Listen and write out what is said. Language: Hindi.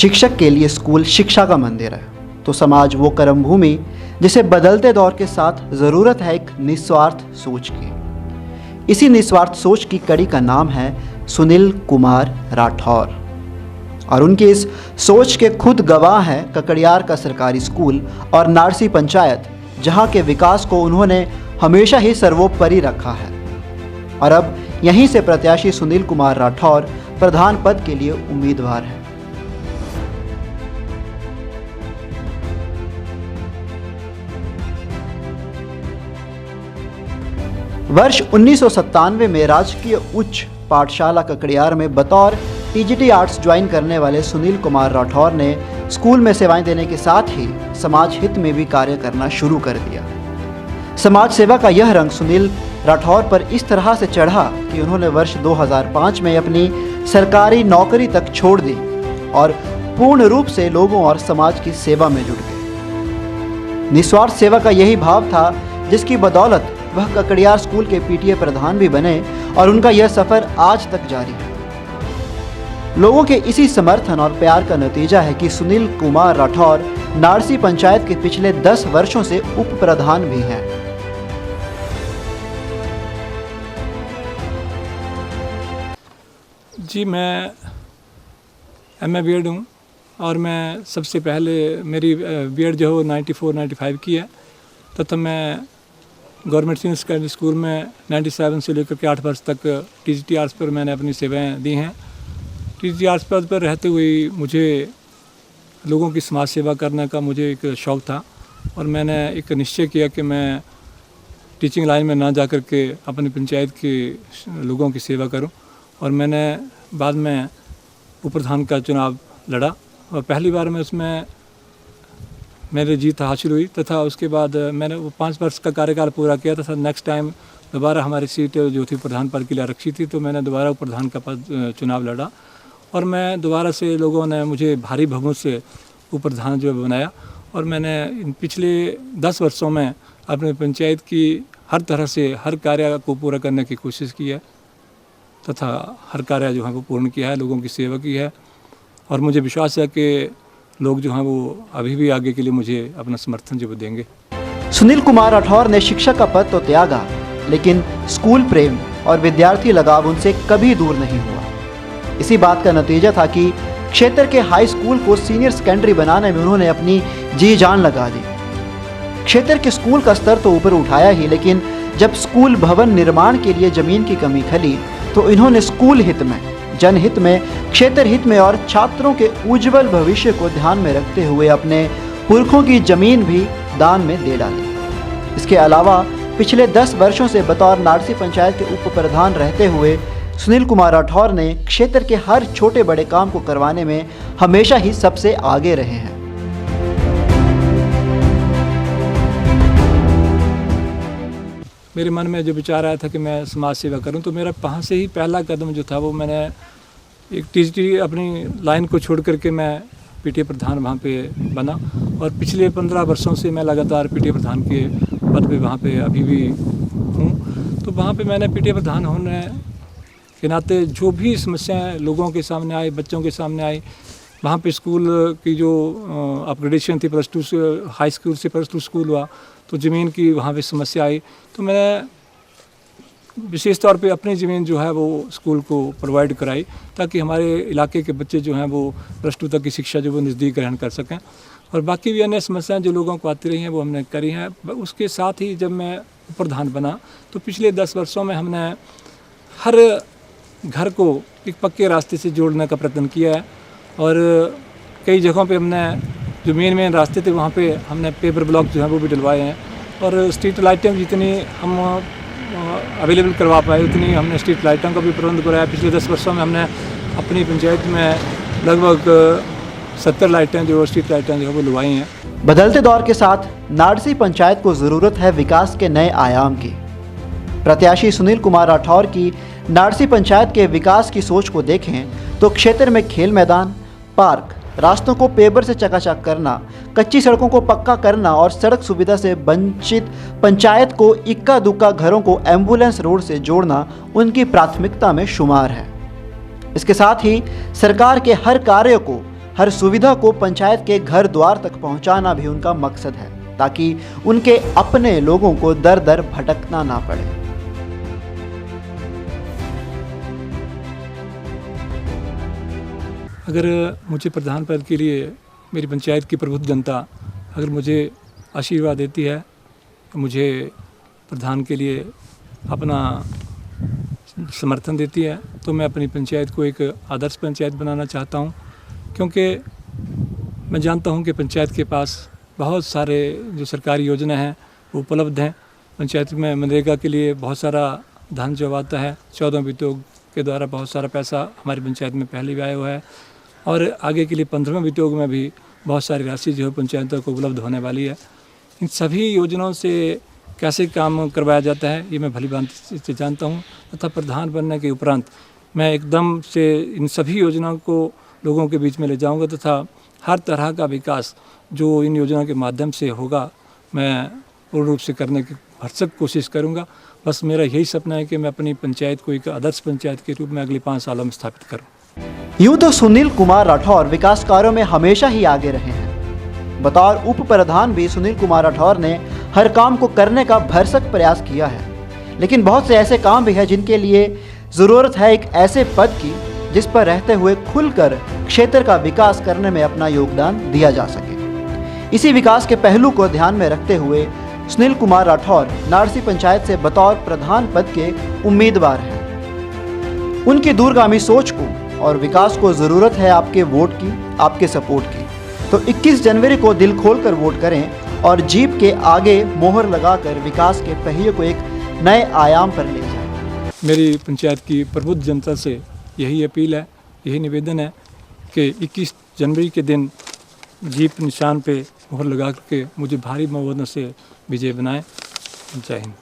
शिक्षक के लिए स्कूल शिक्षा का मंदिर है, तो समाज वो कर्म भूमि जिसे बदलते दौर के साथ ज़रूरत है एक निस्वार्थ सोच की। इसी निस्वार्थ सोच की कड़ी का नाम है सुनील कुमार राठौर, और उनकी इस सोच के खुद गवाह हैं ककड़ियार का सरकारी स्कूल और नारसी पंचायत, जहां के विकास को उन्होंने हमेशा ही सर्वोपरि रखा है। और अब यहीं से प्रत्याशी सुनील कुमार राठौर प्रधान पद के लिए उम्मीदवार हैं। वर्ष 1997 में राजकीय उच्च पाठशाला ककड़ियार में बतौर टीजीटी आर्ट्स ज्वाइन करने वाले सुनील कुमार राठौर ने स्कूल में सेवाएं देने के साथ ही समाज हित में भी कार्य करना शुरू कर दिया। समाज सेवा का यह रंग सुनील राठौर पर इस तरह से चढ़ा कि उन्होंने वर्ष 2005 में अपनी सरकारी नौकरी तक छोड़ दी और पूर्ण रूप से लोगों और समाज की सेवा में जुट गए। निस्वार्थ सेवा का यही भाव था जिसकी बदौलत वह ककड़ियार स्कूल के पीटीए प्रधान भी बने और उनका यह सफर आज तक जारी है। लोगों के इसी समर्थन और प्यार का नतीजा है कि सुनील कुमार राठौर नारसी पंचायत के पिछले 10 वर्षों से उप प्रधान भी हैं। जी, मैं MA बीएड हूँ और मैं सबसे पहले मेरी बीएड जो है 94-95 की है, तथा मैं गवर्नमेंट सीनियर सेकेंडरी स्कूल में 97 से लेकर के 8 वर्ष तक टीजीटी आर्ट्स पर मैंने अपनी सेवाएं दी हैं। टीजीटी आर्ट्स पद पर रहते हुए मुझे लोगों की समाज सेवा करने का मुझे एक शौक़ था और मैंने एक निश्चय किया कि मैं टीचिंग लाइन में ना जा कर के अपनी पंचायत के लोगों की सेवा करूं, और मैंने बाद में उप प्रधान का चुनाव लड़ा और पहली बार में उसमें मेरी जीत हासिल हुई, तथा उसके बाद मैंने वो 5 वर्ष का कार्यकाल पूरा किया तथा नेक्स्ट टाइम दोबारा हमारी सीट जो थी प्रधान पद के लिए आरक्षित थी, तो मैंने दोबारा उप प्रधान का पद चुनाव लड़ा और मैं दोबारा से लोगों ने मुझे भारी बहुमत से उप प्रधान जो बनाया। और मैंने इन पिछले 10 वर्षों में अपने पंचायत की हर तरह से हर कार्य को पूरा करने की कोशिश की है तथा हर कार्य जो है वो पूर्ण किया है, लोगों की सेवा की है, और मुझे विश्वास है कि लोग जो हैं वो अभी भी आगे के लिए मुझे अपना समर्थन जो देंगे। सुनील कुमार राठौर ने शिक्षक का पद तो त्यागा, लेकिन स्कूल प्रेम और विद्यार्थी लगाव उनसे कभी दूर नहीं हुआ। इसी बात का नतीजा था कि क्षेत्र के हाई स्कूल को सीनियर सेकेंडरी बनाने में उन्होंने अपनी जी जान लगा दी। क्षेत्र के स्कूल का स्तर तो ऊपर उठाया ही, लेकिन जब स्कूल भवन निर्माण के लिए जमीन की कमी खली तो इन्होंने स्कूल हित में, जनहित में, क्षेत्र हित में और छात्रों के उज्जवल भविष्य को ध्यान में रखते हुए अपने पुरखों की जमीन भी दान में दे डाली। इसके अलावा पिछले 10 वर्षों से बतौर नारसी पंचायत के उप प्रधान रहते हुए सुनील कुमार राठौर ने क्षेत्र के हर छोटे बड़े काम को करवाने में हमेशा ही सबसे आगे रहे हैं। मेरे मन में जो विचार आया था कि मैं समाज सेवा करूं, तो मेरा वहाँ से ही पहला कदम जो था वो मैंने एक टीजीटी अपनी लाइन को छोड़ करके मैं पीटीए प्रधान वहाँ पे बना और पिछले 15 वर्षों से मैं लगातार पीटीए प्रधान के पद पे वहाँ पे अभी भी हूँ। तो वहाँ पे मैंने पीटीए प्रधान होने के नाते जो भी समस्याएं लोगों के सामने आई, बच्चों के सामने आई, वहाँ पे स्कूल की जो अपग्रेडेशन थी +2 से हाई स्कूल से +2 स्कूल हुआ, तो ज़मीन की वहाँ पे समस्या आई, तो मैंने विशेष तौर पे अपनी ज़मीन जो है वो स्कूल को प्रोवाइड कराई ताकि हमारे इलाके के बच्चे जो हैं वो +2 तक की शिक्षा जो वो नज़दीक ग्रहण कर सकें। और बाकी भी अन्य समस्याएं जो लोगों को आती रही हैं वो हमने करी हैं। उसके साथ ही जब मैं प्रधान बना तो पिछले 10 वर्षों में हमने हर घर को एक पक्के रास्ते से जोड़ने का प्रयत्न किया है और कई जगहों पे हमने जो मेन रास्ते थे वहाँ पे हमने पेपर ब्लॉक जो है वो भी डलवाए हैं और स्ट्रीट लाइटें जितनी हम अवेलेबल करवा पाए उतनी हमने स्ट्रीट लाइटों का भी प्रबंध कराया। पिछले 10 वर्षों में हमने अपनी पंचायत में लगभग 70 लाइटें जो स्ट्रीट लाइटें जो है वो लगवाई हैं। बदलते दौर के साथ नारसी पंचायत को ज़रूरत है विकास के नए आयाम की। प्रत्याशी सुनील कुमार राठौर की नारसी पंचायत के विकास की सोच को देखें तो क्षेत्र में खेल मैदान, पार्क, रास्तों को पेवर से चकाचक करना, कच्ची सड़कों को पक्का करना और सड़क सुविधा से वंचित पंचायत को इक्का दुक्का घरों को एम्बुलेंस रोड से जोड़ना उनकी प्राथमिकता में शुमार है। इसके साथ ही सरकार के हर कार्य को हर सुविधा को पंचायत के घर द्वार तक पहुंचाना भी उनका मकसद है, ताकि उनके अपने लोगों को दर दर भटकना ना पड़े। अगर मुझे प्रधान पद के लिए मेरी पंचायत की प्रबुद्ध जनता अगर मुझे आशीर्वाद देती है, मुझे प्रधान के लिए अपना समर्थन देती है, तो मैं अपनी पंचायत को एक आदर्श पंचायत बनाना चाहता हूं, क्योंकि मैं जानता हूं कि पंचायत के पास बहुत सारे जो सरकारी योजना हैं वो उपलब्ध हैं। पंचायत में मनरेगा के लिए बहुत सारा धन जो आता है 14 वित्तों के द्वारा बहुत सारा पैसा हमारी पंचायत में पहले भी आया हुआ है, और आगे के लिए 15वें वित्तों में भी बहुत सारी राशि जो है पंचायतों को उपलब्ध होने वाली है। इन सभी योजनाओं से कैसे काम करवाया जाता है ये मैं भली भांति से जानता हूँ, तथा प्रधान बनने के उपरांत मैं एकदम से इन सभी योजनाओं को लोगों के बीच में ले जाऊँगा, तथा हर तरह का विकास जो इन योजनाओं के माध्यम से होगा मैं पूर्ण रूप से करने की भरसक कोशिश करूँगा। बस मेरा यही सपना है कि मैं अपनी पंचायत को एक आदर्श पंचायत के रूप में अगले 5 सालों में स्थापित करूँ। यूं तो सुनील कुमार राठौर विकास कार्यों में हमेशा ही आगे रहे हैं। बतौर उप प्रधान भी सुनील कुमार राठौर ने हर काम को करने का भरसक प्रयास किया है, लेकिन बहुत से ऐसे काम भी हैं जिनके लिए ज़रूरत है एक ऐसे पद की जिस पर रहते हुए खुलकर क्षेत्र का विकास करने में अपना योगदान दिया जा सके। इसी विकास के पहलू को ध्यान में रखते हुए सुनील कुमार राठौर नारसी पंचायत से बतौर प्रधान पद के उम्मीदवार हैं। उनकी दूरगामी सोच को और विकास को ज़रूरत है आपके वोट की, आपके सपोर्ट की। तो 21 जनवरी को दिल खोलकर वोट करें और जीप के आगे मोहर लगाकर विकास के पहिए को एक नए आयाम पर ले जाएं। मेरी पंचायत की प्रबुद्ध जनता से यही अपील है, यही निवेदन है कि 21 जनवरी के दिन जीप निशान पे मोहर लगा करके मुझे भारी बहुमत से विजय बनाएं। जय हिंद।